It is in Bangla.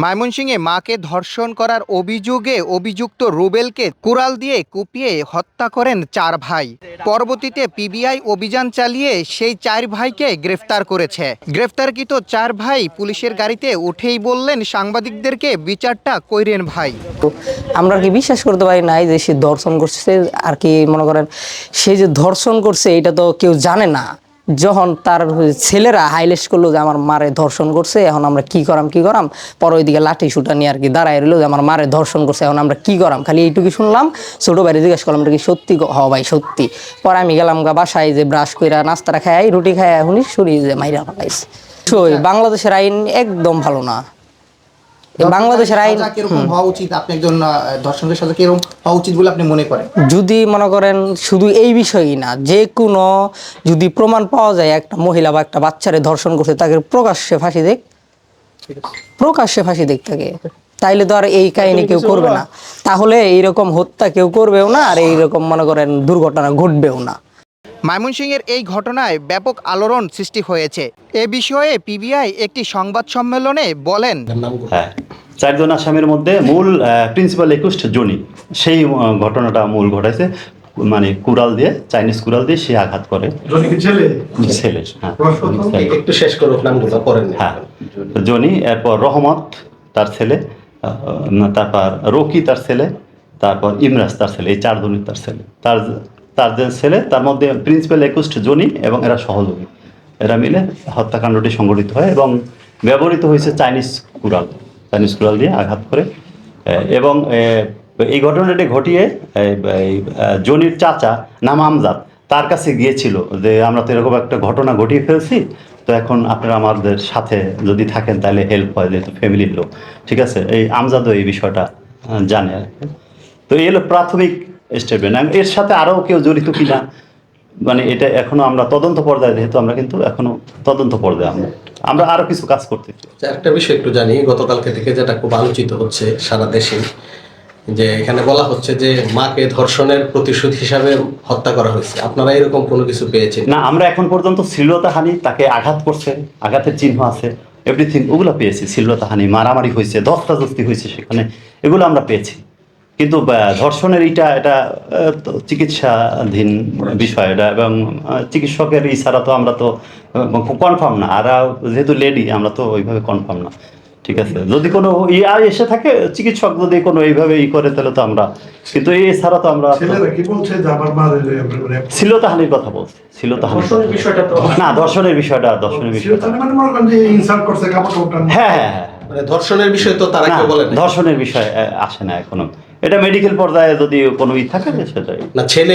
ময়মনসিংহে মাকে ধর্ষণ করার অভিযোগে অভিযুক্ত রুবেলকে কুড়াল দিয়ে কুপিয়ে হত্যা করেন 4 ভাই। পরবর্তীতে পিবিআই অভিযান চালিয়ে সেই 4 ভাইকে গ্রেফতার করেছে। গ্রেফতারকৃত 4 ভাই পুলিশের গাড়িতে উঠেই বললেন সাংবাদিকদেরকে, বিচারটা কইরেন ভাই। আমরা কি বিশ্বাস করতে পারি নাই যে সে ধর্ষণ করছে, আর কি মনে করেন সে যে ধর্ষণ করছে এটা তো কেউ জানে না। যখন তার ছেলেরা হাইলাইট করলো যে আমার মারে ধর্ষণ করছে, এখন আমরা কি করাম, পরে ওইদিকে লাঠি সুটা নিয়ে আর কি দাঁড়ায় রইলো যে আমার মারে ধর্ষণ করছে, এখন আমরা কি করাম। খালি এইটুকু শুনলাম, ছোটো ভাইরে জিজ্ঞেস করলাম এটা কি সত্যি? ভাই সত্যি। পরে আমি গেলাম বাসায়, যে ব্রাশ কইরা নাস্তাটা খাই, রুটি খাই, শুনি যে মাইরা ফেলাইছে। বাংলাদেশের আইন একদম ভালো না। বাংলাদেশের আইন কিরকম হওয়া উচিত, আপনি একজন ধর্ষকের সাথে কিরকম হওয়া উচিত বলে আপনি মনে করেন? যদি মনে করেন শুধু এই বিষয়ই না, যে কোনো যদি প্রমাণ পাওয়া যায় একটা মহিলা বা একটা বাচ্চারে ধর্ষণ করছে, তাকে প্রকাশ্যে ফাঁসি দেখ তাকে। তাইলে তো আর এই কাহিনী কেউ করবে না, তাহলে এইরকম হত্যা কেউ করবেও না, আর এইরকম মনে করেন দুর্ঘটনা ঘটবেও না। ময়মনসিংহের এই ঘটনায় ব্যাপক আলোড়ন সৃষ্টি হয়েছে। এ বিষয়ে পিবিআই একটি সংবাদ সম্মেলনে বলেন, হ্যাঁ, 4 জন আসামির মধ্যে মূল প্রিন্সিপাল একুস্ট জনি সেই ঘটনাটা মূল ঘটাইছে, মানে কুড়াল দিয়ে, চাইনিজ কুড়াল দিয়ে সে আঘাত করে ছেলে। হ্যাঁ, একটু শেষ করুক নামগুলো পড়েন। হ্যাঁ, জনি, এরপর রহমত তার ছেলে, তারপর রকি তার ছেলে, তারপর ইমরাজ তার ছেলে। এই 4 জনই তার ছেলে। তার যে ছেলে, তার মধ্যে প্রিন্সিপাল একুস্ট জনি এবং এরা সহযোগী, এরা মিলে হত্যাকাণ্ডটি সংঘটিত হয় এবং ব্যবহৃত হয়েছে চাইনিজ কুড়াল দিয়ে আঘাত করে। এবং এই ঘটনাটি ঘটিয়ে জনির চাচা নাম আমজাদ তার কাছে গিয়েছিল যে আমরা তো এরকম একটা ঘটনা ঘটিয়ে ফেলছি, তো এখন আপনারা আমাদের সাথে যদি থাকেন তাহলে হেল্প হয়, যেহেতু ফ্যামিলির লোক। ঠিক আছে, এই আমজাদও এই বিষয়টা জানে আর কি। তো এই হলো প্রাথমিক স্টেটমেন্ট। এর সাথে আরও কেউ জড়িত কিনা, মানে এটা এখনো আমরা তদন্ত পর্যায়ে, যেহেতু আমরা কিন্তু এখনো তদন্ত পর্যায়ে আমরা আরো কিছু কাজ করতেছি। একটা বিষয় একটু জানি, গতকালকে থেকে যেটা খুব আলোচিত হচ্ছে সারা দেশে, যে এখানে বলা হচ্ছে যে মাকে ধর্ষণের প্রতিশোধ হিসাবে হত্যা করা হয়েছে। আপনারা এরকম কোনো কিছু পেয়েছেন? না, আমরা এখন পর্যন্ত শ্লীলতাহানি, তাকে আঘাত করছে, আঘাতের চিহ্ন আছে, এভরিথিং ওগুলো পেয়েছি। শ্লীলতাহানি, মারামারি হয়েছে, ধস্তাধস্তি হয়েছে সেখানে, এগুলো আমরা পেয়েছি। কিন্তু ধর্ষণের এটা চিকিৎসাধীন বিষয় এটা, এবং চিকিৎসকের ছাড়া তো আমরা তো কনফার্ম না, আর যেহেতু লেডি আমরা তো ওইভাবে কনফার্ম না। ঠিক আছে, যদি কোনো এসে থাকে চিকিৎসক যদি কোনো এইভাবে করে তাহলে তো আমরা, কিন্তু এছাড়া তো আমরা শ্লীলতাহানির কথা বলছি। শ্লীলতাহানির বিষয়টা তো না, ধর্ষণের বিষয়টা হ্যাঁ, মানে ধর্ষণের বিষয় তো তারা কেউ বলেন, ধর্ষণের বিষয় আসে না এখনো। এটা মেডিকেল পর্যায়ে যদি কোনো থাকে সেটাই না। ছেলে